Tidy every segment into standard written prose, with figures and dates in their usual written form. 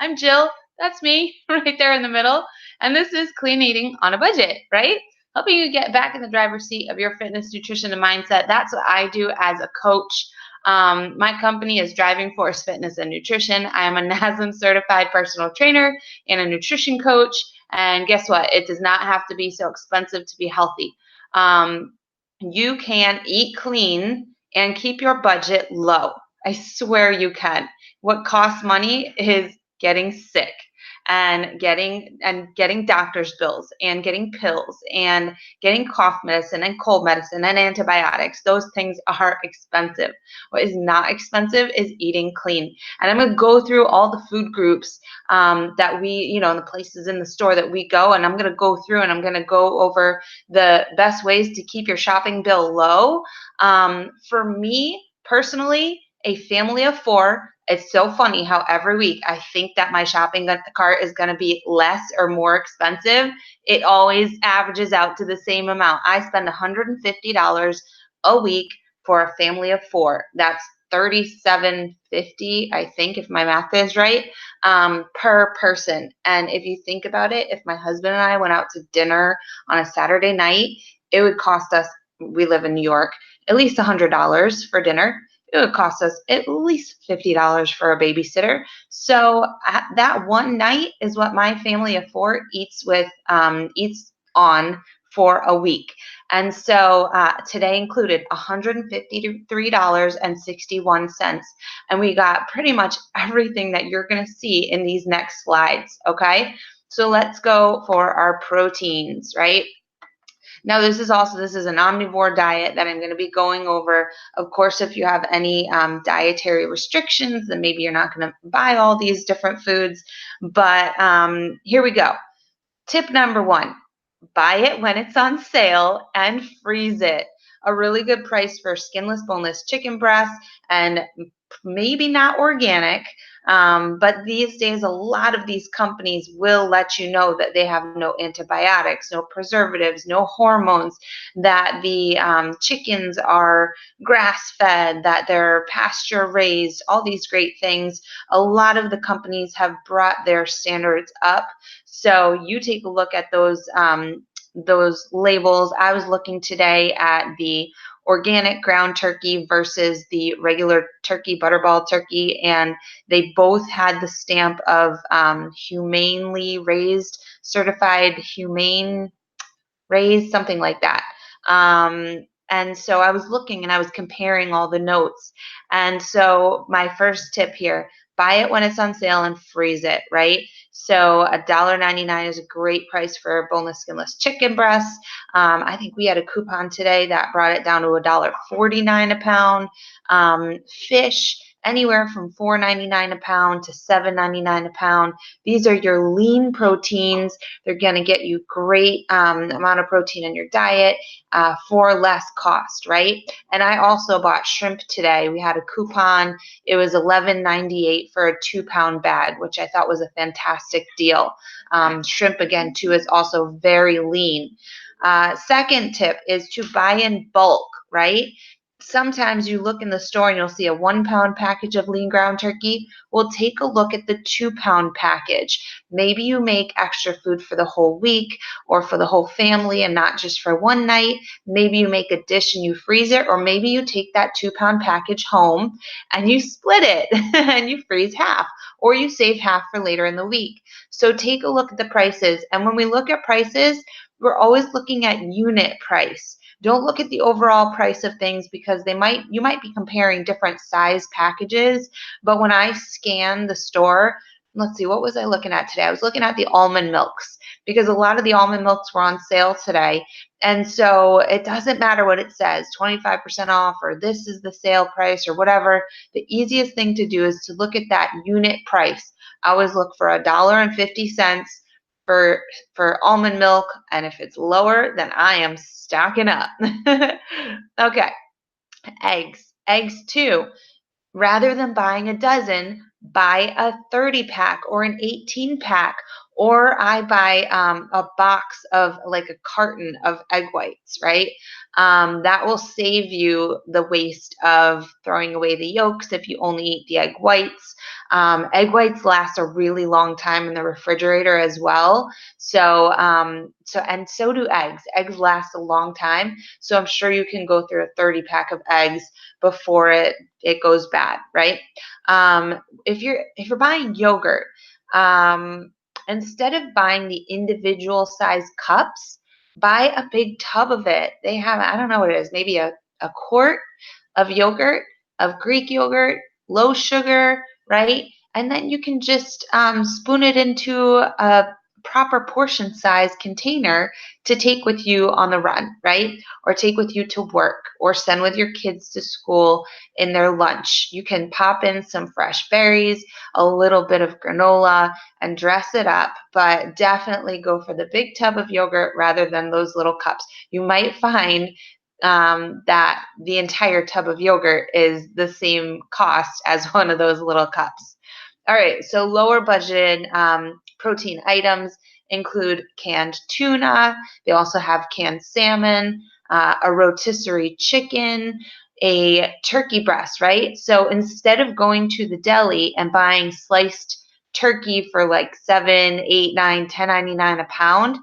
I'm Jill. That's me right there in the middle. And this is Clean Eating on a Budget, right? Helping you get back in the driver's seat of your fitness, nutrition, and mindset. That's what I do as a coach. My company is Driving Force Fitness and Nutrition. I am a NASM certified personal trainer and a nutrition coach. And guess what? It does not have to be so expensive to be healthy. You can eat clean and keep your budget low. I swear you can. What costs money is getting sick and getting doctor's bills and getting pills and getting cough medicine and cold medicine and antibiotics. Those things are expensive. What is not expensive is eating clean. And I'm going to go through all the food groups that we, the places in the store that we go, and I'm going to go through and I'm going to go over the best ways to keep your shopping bill low. For me personally, a family of 4, it's so funny how every week I think that my shopping cart is going to be less or more expensive. It always averages out to the same amount. I spend $150 a week for a family of 4. That's $37.50, I think, if my math is right, per person. And if you think about it, if my husband and I went out to dinner on a Saturday night, it would cost us, we live in New York, at least $100 for dinner. It would cost us at least $50 for a babysitter. So that one night is what my family of 4 eats on for a week. And so today included $153.61. And we got pretty much everything that you're going to see in these next slides. Okay. So let's go for our proteins, right? Now, this is an omnivore diet that I'm going to be going over. Of course, if you have any dietary restrictions, then maybe you're not going to buy all these different foods. But here we go. Tip number 1, buy it when it's on sale and freeze it. A really good price for skinless, boneless chicken breast, and maybe not organic, but these days a lot of these companies will let you know that they have no antibiotics, no preservatives, no hormones, that the chickens are grass-fed, that they're pasture-raised, all these great things. A lot of the companies have brought their standards up. So you take a look at those labels. I was looking today at the organic ground turkey versus the regular turkey, butterball turkey, and they both had the stamp of humanely raised, certified humane raised, something like that. And so I was looking and I was comparing all the notes. And so my first tip here, buy it when it's on sale and freeze it, right? So $1.99 is a great price for boneless, skinless chicken breasts. I think we had a coupon today that brought it down to $1.49 a pound. Fish, anywhere from $4.99 a pound to $7.99 a pound. These are your lean proteins. They're going to get you great amount of protein in your diet for less cost, right? And I also bought shrimp today. We had a coupon. It was $11.98 for a 2-pound bag, which I thought was a fantastic deal. Shrimp, again, too, is also very lean. Second tip is to buy in bulk, right? Sometimes you look in the store and you'll see a 1-pound package of lean ground turkey. Well, take a look at the 2-pound package. Maybe you make extra food for the whole week or for the whole family and not just for one night. Maybe you make a dish and you freeze it, or maybe you take that 2-pound package home and you split it and you freeze half, or you save half for later in the week. So take a look at the prices. And when we look at prices, we're always looking at unit price. Don't look at the overall price of things, because you might be comparing different size packages. But when I scan the store, let's see, what was I looking at today? I was looking at the almond milks, because a lot of the almond milks were on sale today. And so it doesn't matter what it says, 25% off, or this is the sale price, or whatever. The easiest thing to do is to look at that unit price. I always look for $1.50 for almond milk, and if it's lower, then I am stocking up. Okay, eggs too. Rather than buying a dozen, buy a 30-pack or an 18-pack, or I buy a box of like a carton of egg whites, right? That will save you the waste of throwing away the yolks if you only eat the egg whites. Egg whites last a really long time in the refrigerator as well. And so do eggs. Eggs last a long time. So I'm sure you can go through a 30 pack of eggs before it goes bad, right? If you're buying yogurt, um, instead of buying the individual size cups, buy a big tub of it. They have, I don't know what it is, maybe a quart of yogurt, of Greek yogurt, low sugar, right? And then you can just spoon it into a proper portion size container to take with you on the run, right? Or take with you to work or send with your kids to school in their lunch. You can pop in some fresh berries, a little bit of granola, and dress it up, but definitely go for the big tub of yogurt rather than those little cups. You might find that the entire tub of yogurt is the same cost as one of those little cups. All right, so lower budget protein items include canned tuna. They also have canned salmon, a rotisserie chicken, a turkey breast, right? So instead of going to the deli and buying sliced turkey for like 7, 8, 9, 10.99 a pound,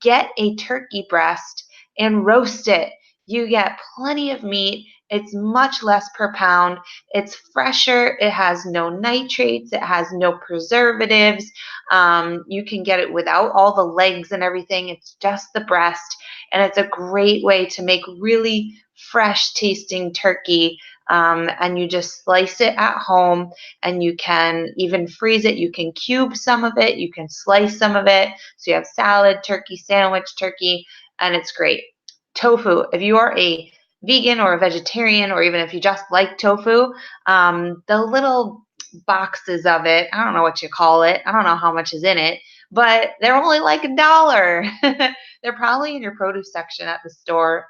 get a turkey breast and roast it. You get plenty of meat. It's much less per pound. It's fresher. It has no nitrates. It has no preservatives. You can get it without all the legs and everything. It's just the breast. And it's a great way to make really fresh tasting turkey. And you just slice it at home, and you can even freeze it. You can cube some of it. You can slice some of it. So you have salad, turkey, sandwich, turkey, and it's great. Tofu, if you are a vegan or a vegetarian, or even if you just like tofu, the little boxes of it, I don't know what you call it. I don't know how much is in it, but they're only like $1. They're probably in your produce section at the store.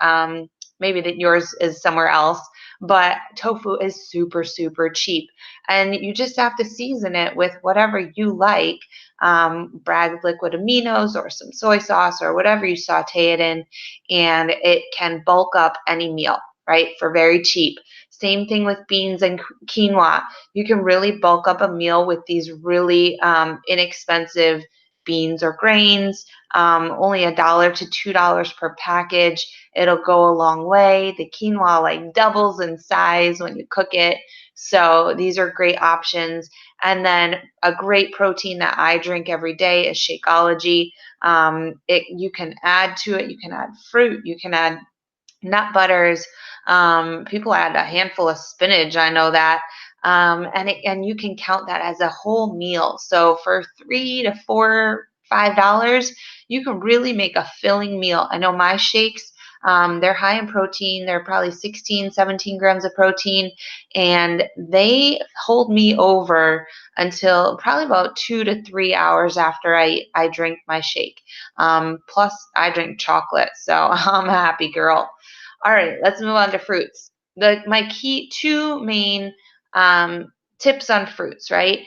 Maybe that yours is somewhere else, but tofu is super, super cheap. And you just have to season it with whatever you like, Bragg's liquid aminos or some soy sauce or whatever you saute it in, and it can bulk up any meal, right, for very cheap. Same thing with beans and quinoa. You can really bulk up a meal with these really inexpensive beans or grains, only $1 to $2 per package. It'll go a long way. The quinoa like doubles in size when you cook it. So these are great options. And then a great protein that I drink every day is Shakeology. You can add to it. You can add fruit. You can add nut butters. People add a handful of spinach. I know that. And you can count that as a whole meal. So for $3 to $5, you can really make a filling meal. I know my shakes, they're high in protein. They're probably 16, 17 grams of protein, and they hold me over until probably about 2 to 3 hours after I drink my shake. Plus, I drink chocolate, so I'm a happy girl. All right, let's move on to fruits. My key two main tips on fruits, right?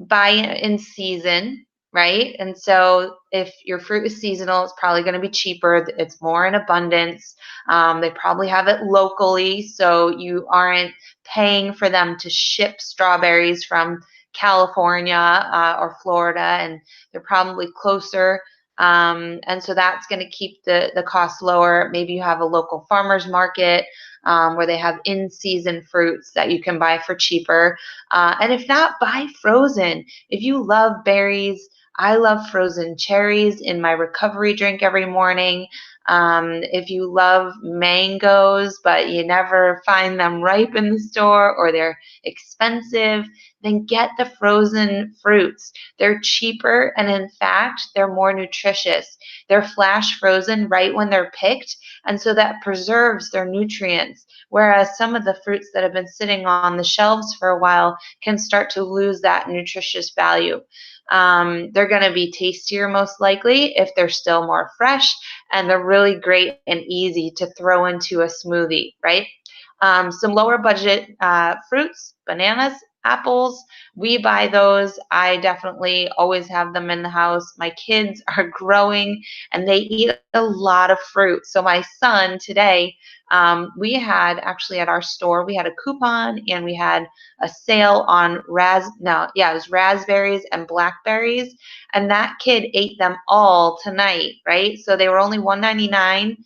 Buy in season, right? And so if your fruit is seasonal, it's probably going to be cheaper. It's more in abundance. They probably have it locally, so you aren't paying for them to ship strawberries from California or Florida, and they're probably closer. And so that's going to keep the cost lower. Maybe you have a local farmer's market where they have in-season fruits that you can buy for cheaper. And if not, buy frozen. If you love berries, I love frozen cherries in my recovery drink every morning. If you love mangoes, but you never find them ripe in the store or they're expensive, then get the frozen fruits. They're cheaper, and in fact, they're more nutritious. They're flash frozen right when they're picked, and so that preserves their nutrients. Whereas some of the fruits that have been sitting on the shelves for a while can start to lose that nutritious value. They're going to be tastier most likely if they're still more fresh, and they're really great and easy to throw into a smoothie, right? Some lower budget fruits, bananas. Apples, we buy those. I definitely always have them in the house. My kids are growing and they eat a lot of fruit. So my son today, we had actually at our store, we had a coupon and we had a sale on it was raspberries and blackberries. And that kid ate them all tonight, right? So they were only $1.99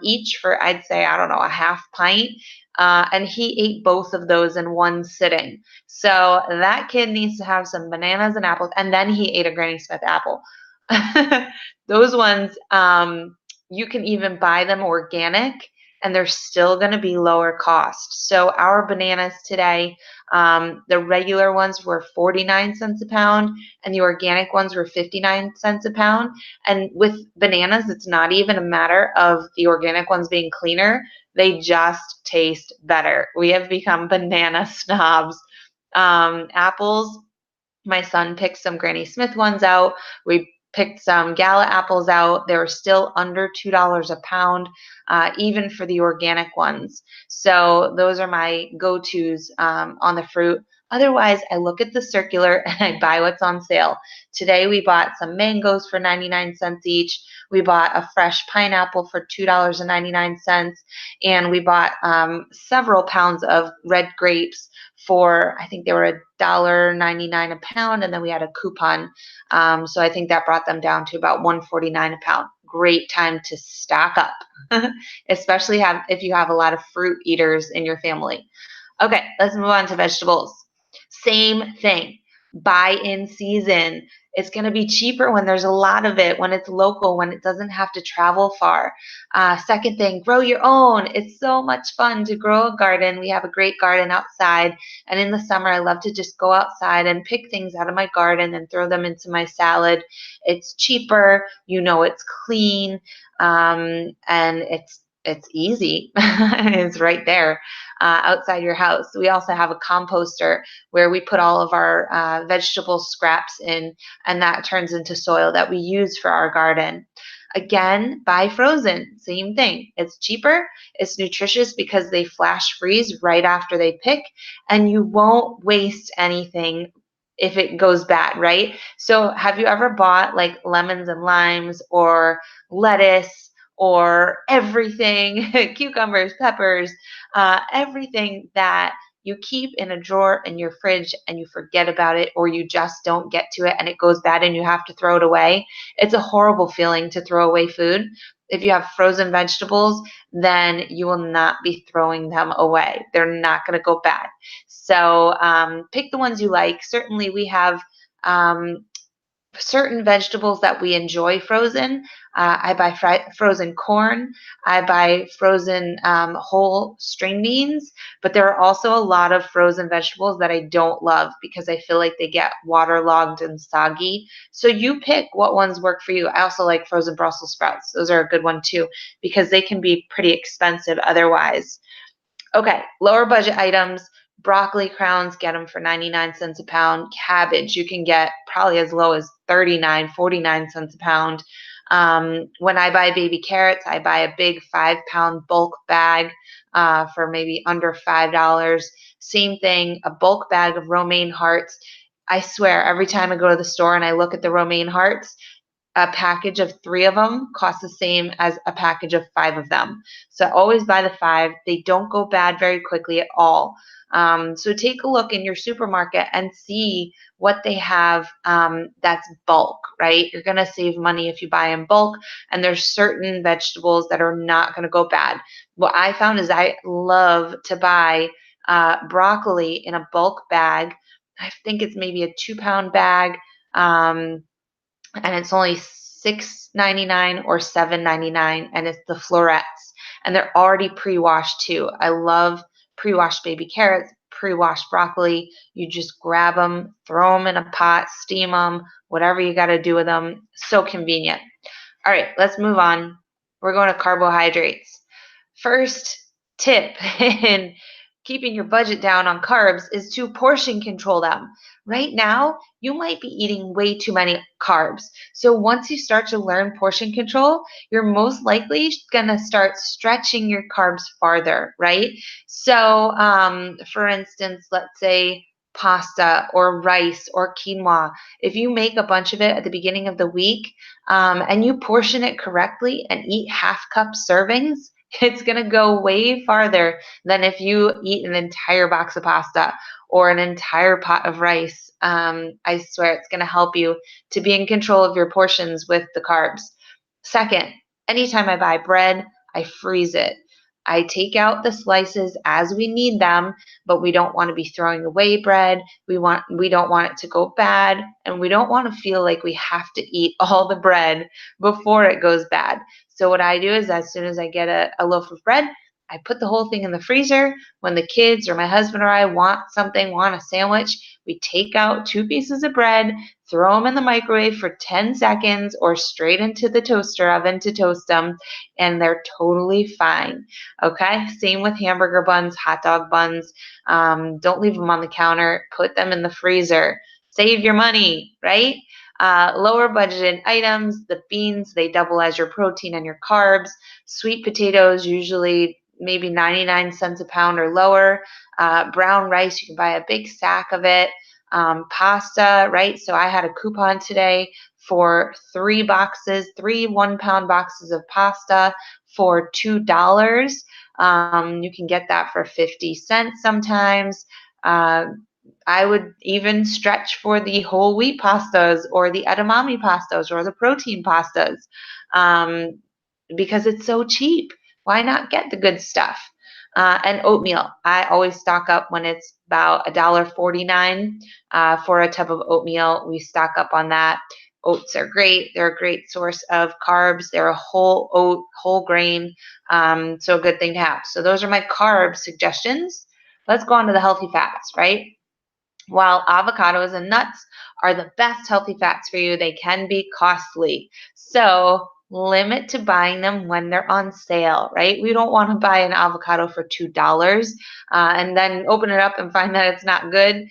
each for, I'd say, I don't know, a half pint. And he ate both of those in one sitting. So that kid needs to have some bananas and apples. And then he ate a Granny Smith apple. Those ones, you can even buy them organic and they're still going to be lower cost. So our bananas today, the regular ones were 49 cents a pound and the organic ones were 59 cents a pound. And with bananas, it's not even a matter of the organic ones being cleaner. They just taste better. We have become banana snobs. Apples, my son picked some Granny Smith ones out. We picked some Gala apples out. They were still under $2 a pound, even for the organic ones. So those are my go-tos on the fruit. Otherwise, I look at the circular and I buy what's on sale. Today we bought some mangoes for 99 cents each. We bought a fresh pineapple for $2.99, and we bought several pounds of red grapes for, I think they were $1.99 a pound, and then we had a coupon. So I think that brought them down to about $1.49 a pound. Great time to stock up, especially if you have a lot of fruit eaters in your family. Okay, let's move on to vegetables. Same thing. Buy in season. It's going to be cheaper when there's a lot of it, when it's local, when it doesn't have to travel far. Second thing, grow your own. It's so much fun to grow a garden. We have a great garden outside. And in the summer, I love to just go outside and pick things out of my garden and throw them into my salad. It's cheaper. It's clean. And it's easy. It's right there outside your house. We also have a composter where we put all of our vegetable scraps in, and that turns into soil that we use for our garden. Again, buy frozen. Same thing. It's cheaper. It's nutritious because they flash freeze right after they pick, and you won't waste anything if it goes bad, right? So have you ever bought like lemons and limes or lettuce or everything, cucumbers, peppers, everything that you keep in a drawer in your fridge and you forget about it, or you just don't get to it and it goes bad and you have to throw it away? It's a horrible feeling to throw away food. If you have frozen vegetables, then you will not be throwing them away. They're not going to go bad. So pick the ones you like. Certainly, we have certain vegetables that we enjoy frozen. I buy frozen corn. I buy frozen whole string beans, but there are also a lot of frozen vegetables that I don't love because I feel like they get waterlogged and soggy. So you pick what ones work for you. I also like frozen Brussels sprouts. Those are a good one too because they can be pretty expensive otherwise. Okay, lower budget items. Broccoli crowns, get them for 99 cents a pound. Cabbage, you can get probably as low as 39, 49 cents a pound. When I buy baby carrots, I buy a big 5-pound bulk bag for maybe under $5. Same thing, a bulk bag of romaine hearts. I swear, every time I go to the store and I look at the romaine hearts, a package of 3 of them costs the same as a package of 5 of them. So I always buy the 5. They don't go bad very quickly at all. So take a look in your supermarket and see what they have that's bulk, right? You're going to save money if you buy in bulk, and there's certain vegetables that are not going to go bad. What I found is I love to buy broccoli in a bulk bag. I think it's maybe a 2-pound bag. And it's only $6.99 or $7.99, and it's the florets, and they're already pre-washed too. I love pre-washed baby carrots, pre-washed broccoli. You just grab them, throw them in a pot, steam them, whatever you got to do with them. So convenient. All right, let's move on. We're going to carbohydrates. First tip in keeping your budget down on carbs is to portion control them. Right now, you might be eating way too many carbs. So once you start to learn portion control, you're most likely going to start stretching your carbs farther, right? So for instance, let's say pasta or rice or quinoa, if you make a bunch of it at the beginning of the week, and you portion it correctly and eat half cup servings, it's going to go way farther than if you eat an entire box of pasta or an entire pot of rice. I swear it's going to help you to be in control of your portions with the carbs. Second, anytime I buy bread, I freeze it. I take out the slices as we need them, but we don't want to be throwing away bread. We don't want it to go bad, and we don't want to feel like we have to eat all the bread before it goes bad. So what I do is, as soon as I get a loaf of bread, I put the whole thing in the freezer. When the kids or my husband or I want something, want a sandwich, we take out 2 pieces of bread, throw them in the microwave for 10 seconds or straight into the toaster oven to toast them, and they're totally fine. Okay, same with hamburger buns, hot dog buns. Don't leave them on the counter. Put them in the freezer. Save your money, right? Lower budgeted items, the beans, they double as your protein and your carbs. Sweet potatoes, usually maybe 99 cents a pound or lower. Brown rice, you can buy a big sack of it. Pasta, right? So I had a coupon today for 3 boxes, 3 1-pound boxes of pasta for $2. You can get that for 50 cents sometimes. Uh, I would even stretch for the whole wheat pastas or the edamame pastas or the protein pastas, um, because it's so cheap. Why not get the good stuff? And oatmeal. I always stock up when it's about $1.49 for a tub of oatmeal. We stock up on that. Oats are great. They're a great source of carbs. They're a whole oat, whole grain, so a good thing to have. So those are my carb suggestions. Let's go on to the healthy fats, right? While avocados and nuts are the best healthy fats for you, they can be costly. So limit to buying them when they're on sale, right? We don't want to buy an avocado for $2 and then open it up and find that it's not good.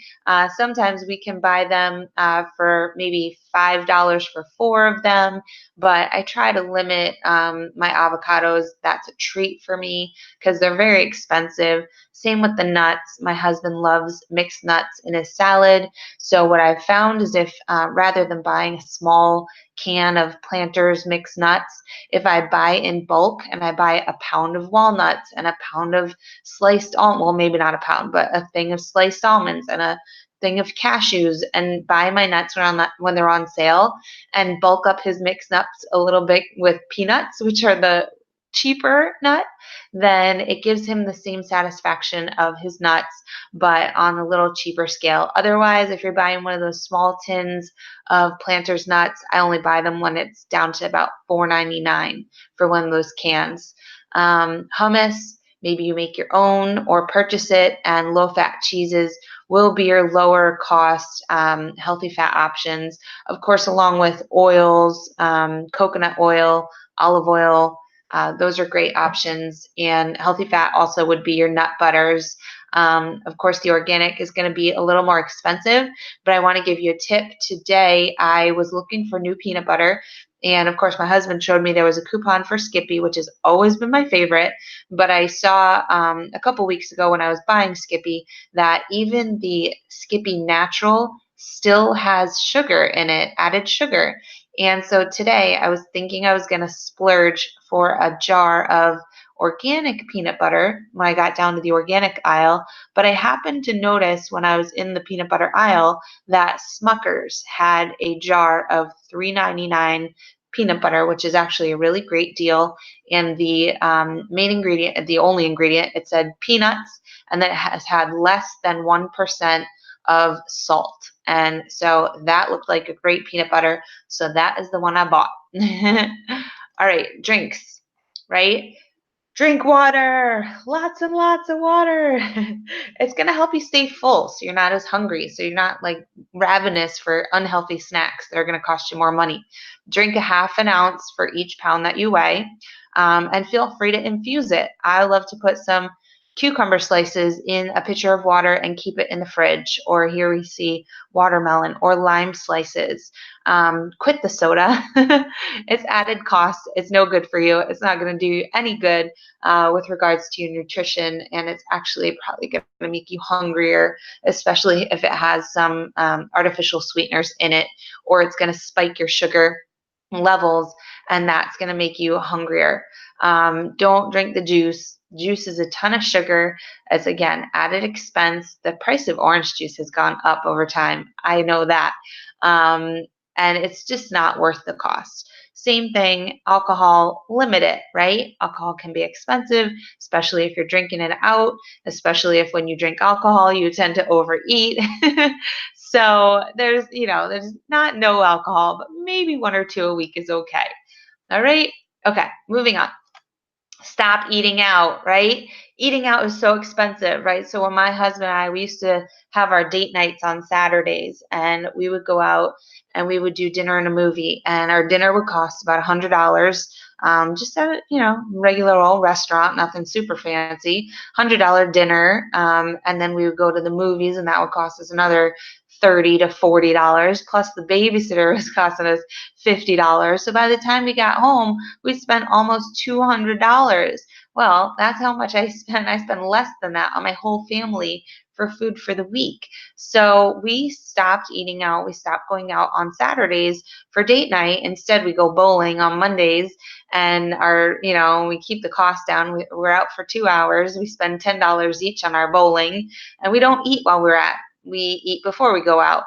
Sometimes we can buy them for maybe $5 for 4 of them, but I try to limit my avocados. That's a treat for me because they're very expensive. Same with the nuts. My husband loves mixed nuts in his salad. So what I've found is if rather than buying a small can of Planters mixed nuts, if I buy in bulk and I buy a pound of walnuts and a pound of sliced almonds, well, maybe not a pound, but a thing of sliced almonds and a thing of cashews, and buy my nuts when they're on sale, and bulk up his mixed nuts a little bit with peanuts, which are the cheaper nut, then it gives him the same satisfaction of his nuts, but on a little cheaper scale. Otherwise, if you're buying one of those small tins of Planters nuts, I only buy them when it's down to about $4.99 for one of those cans. Hummus, maybe you make your own or purchase it, and low-fat cheeses will be your lower cost healthy fat options. Of course, along with oils, coconut oil, olive oil, those are great options. And healthy fat also would be your nut butters. Of course, the organic is going to be a little more expensive, but I want to give you a tip. Today, I was looking for new peanut butter. And of course, my husband showed me there was a coupon for Skippy, which has always been my favorite. But I saw a couple weeks ago when I was buying Skippy that even the Skippy Natural still has sugar in it, added sugar. And so today I was thinking I was going to splurge for a jar of organic peanut butter when I got down to the organic aisle, but I happened to notice when I was in the peanut butter aisle that Smucker's had a jar of $3.99 peanut butter, which is actually a really great deal. And the main ingredient, the only ingredient, it said peanuts, and that it has had less than 1% of salt. And so that looked like a great peanut butter. So that is the one I bought. All right, drinks, right? Drink water, lots and lots of water. It's going to help you stay full so you're not as hungry, so you're not like ravenous for unhealthy snacks that are going to cost you more money. Drink a half an ounce for each pound that you weigh, and feel free to infuse it. I love to put some cucumber slices in a pitcher of water and keep it in the fridge. Or here we see watermelon or lime slices. Quit the soda. It's added cost. It's no good for you. It's not going to do you any good with regards to your nutrition, and it's actually probably going to make you hungrier, especially if it has some artificial sweeteners in it, or it's going to spike your sugar levels, and that's going to make you hungrier. Don't drink the juice. Juice is a ton of sugar. It's, again, added expense. The price of orange juice has gone up over time. I know that. And it's just not worth the cost. Same thing, alcohol, limit it, right? Alcohol can be expensive, especially if you're drinking it out, especially if when you drink alcohol, you tend to overeat. So there's not no alcohol, but maybe 1 or 2 a week is okay. All right. Okay. Moving on. Stop eating out, right? Eating out is so expensive, right? So when my husband and I, we used to have our date nights on Saturdays, and we would go out and we would do dinner and a movie, and our dinner would cost about $100, just at a, regular old restaurant, nothing super fancy, $100 dinner, and then we would go to the movies, and that would cost us another $30 to $40, plus the babysitter was costing us $50. So by the time we got home, we spent almost $200. Well, that's how much I spent. I spent less than that on my whole family for food for the week. So we stopped eating out. We stopped going out on Saturdays for date night. Instead, we go bowling on Mondays, and we keep the cost down. We're out for 2 hours. We spend $10 each on our bowling, and we don't eat while we eat before we go out.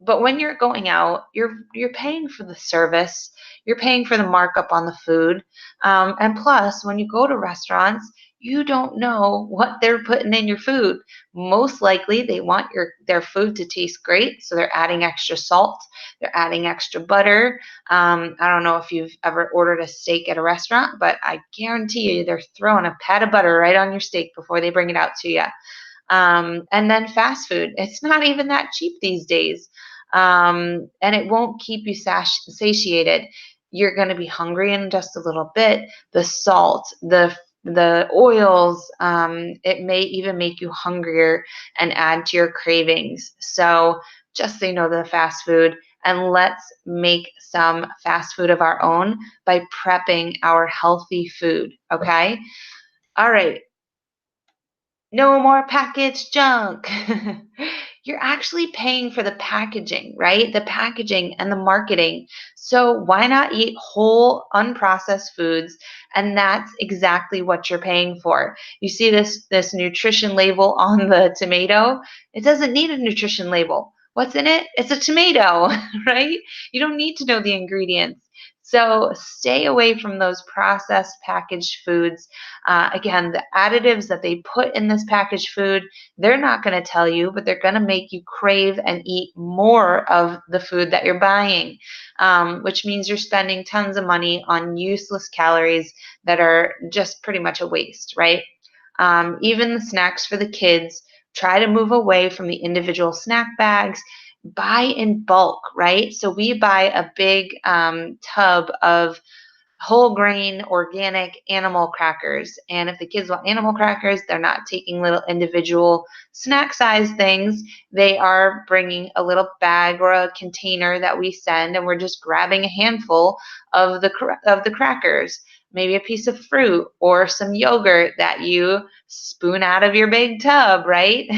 But when you're going out, you're paying for the service, you're paying for the markup on the food, and plus, when you go to restaurants, you don't know what they're putting in your food. Most likely, they want their food to taste great, so they're adding extra salt, they're adding extra butter. I don't know if you've ever ordered a steak at a restaurant, but I guarantee you they're throwing a pat of butter right on your steak before they bring it out to you. And then fast food, it's not even that cheap these days. And it won't keep you satiated. You're going to be hungry in just a little bit. The salt, the oils, it may even make you hungrier and add to your cravings. So just say no to the fast food, and let's make some fast food of our own by prepping our healthy food. Okay. All right. No more packaged junk. You're actually paying for the packaging, right? The packaging and the marketing. So why not eat whole, unprocessed foods? And that's exactly what you're paying for. You see this nutrition label on the tomato? It doesn't need a nutrition label. What's in it? It's a tomato, right? You don't need to know the ingredients. So stay away from those processed packaged foods. Again, the additives that they put in this packaged food, they're not going to tell you, but they're going to make you crave and eat more of the food that you're buying, which means you're spending tons of money on useless calories that are just pretty much a waste, right? Even the snacks for the kids, try to move away from the individual snack bags. Buy in bulk, right? So we buy a big tub of whole grain, organic animal crackers. And if the kids want animal crackers, they're not taking little individual snack size things. They are bringing a little bag or a container that we send, and we're just grabbing a handful of the crackers, maybe a piece of fruit or some yogurt that you spoon out of your big tub, right?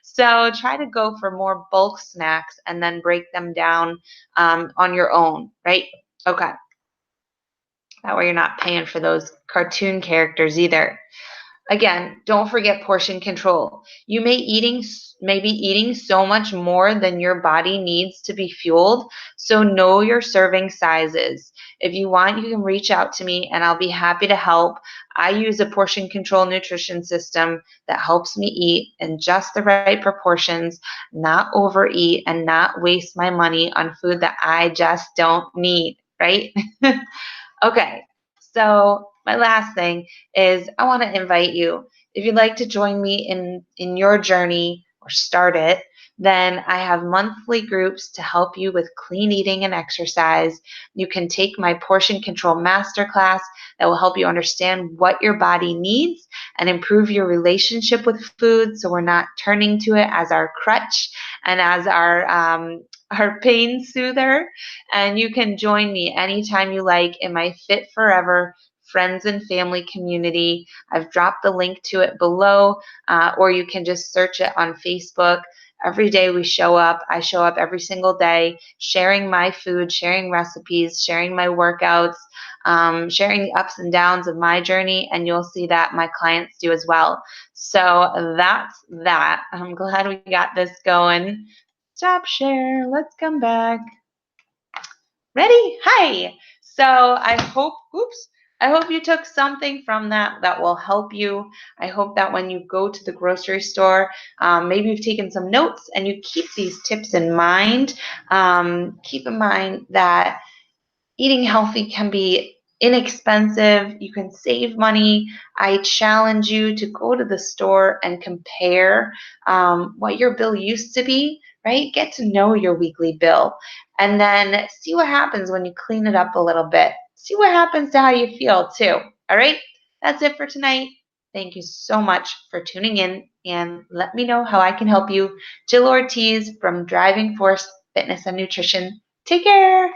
So try to go for more bulk snacks and then break them down on your own, right? Okay. That way you're not paying for those cartoon characters either. Again, don't forget portion control. You may be eating so much more than your body needs to be fueled, so know your serving sizes. If you want, you can reach out to me and I'll be happy to help. I use a portion control nutrition system that helps me eat in just the right proportions, not overeat, and not waste my money on food that I just don't need, right? Okay, so my last thing is I want to invite you, if you'd like to join me in your journey or start it, Then I have monthly groups to help you with clean eating and exercise. You can take my portion control masterclass that will help you understand what your body needs and improve your relationship with food so we're not turning to it as our crutch and as our pain soother. And you can join me anytime you like in my Fit Forever friends and family community. I've dropped the link to it below, or you can just search it on Facebook. Every day we show up. I show up every single day, sharing my food, sharing recipes, sharing my workouts, sharing the ups and downs of my journey, and you'll see that my clients do as well. So that's that. I'm glad we got this going. Stop share. Let's come back. Ready? Hi. So I hope you took something from that that will help you. I hope that when you go to the grocery store, maybe you've taken some notes and you keep these tips in mind. Keep in mind that eating healthy can be inexpensive. You can save money. I challenge you to go to the store and compare what your bill used to be, right? Get to know your weekly bill and then see what happens when you clean it up a little bit. See what happens to how you feel too. All right? That's it for tonight. Thank you so much for tuning in and let me know how I can help you. Jill Ortiz from Driving Force Fitness and Nutrition. Take care.